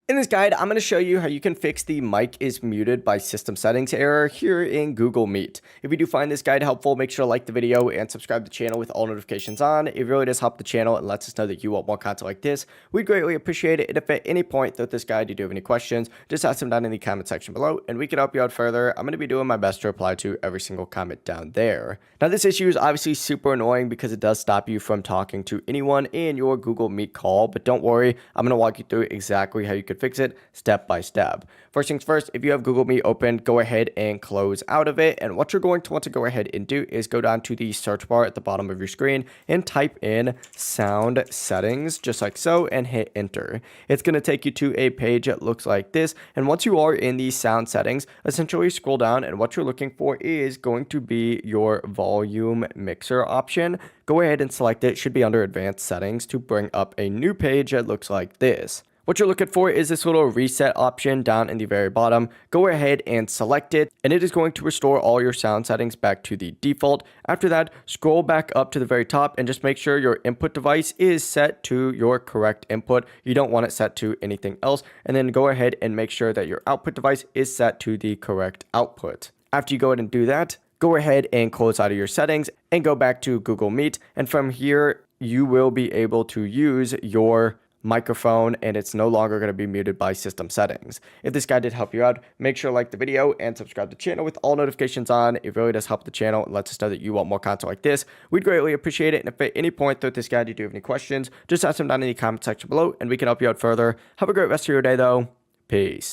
In this guide, I'm going to show you how you can fix the mic is muted by system settings error here in Google Meet. If you do find this guide helpful, make sure to like the video and subscribe to the channel with all notifications on. It really does help the channel and lets us know that you want more content like this. We'd greatly appreciate it. And if at any point throughout this guide you do have any questions, just ask them down in the comment section below and we can help you out further. I'm going to be doing my best to reply to every single comment down there. Now, this issue is obviously super annoying because it does stop you from talking to anyone in your Google Meet call, but don't worry, I'm going to walk you through exactly how you could fix it step by step. First things first, if you have Google Meet open, go ahead and close out of it. And what you're going to want to go ahead and do is go down to the search bar at the bottom of your screen and type in sound settings, just like so, and hit enter. It's going to take you to a page that looks like this. And once you are in the sound settings, essentially scroll down, and what you're looking for is going to be your volume mixer option. Go ahead and select it. It should be under advanced settings to bring up a new page that looks like this. What you're looking for is this little reset option down in the very bottom. Go ahead and select it, and it is going to restore all your sound settings back to the default. After that, scroll back up to the very top and just make sure your input device is set to your correct input. You don't want it set to anything else. And then go ahead and make sure that your output device is set to the correct output. After you go ahead and do that, go ahead and close out of your settings and go back to Google Meet. And from here, you will be able to use your microphone, and it's no longer going to be muted by system settings. If this guide did help you out, make sure to like the video and subscribe to the channel with all notifications on. It really does help the channel and lets us know that you want more content like this. We'd greatly appreciate it. And if at any point throughout this guide you do have any questions, just ask them down in the comment section below and we can help you out further. Have a great rest of your day though. Peace.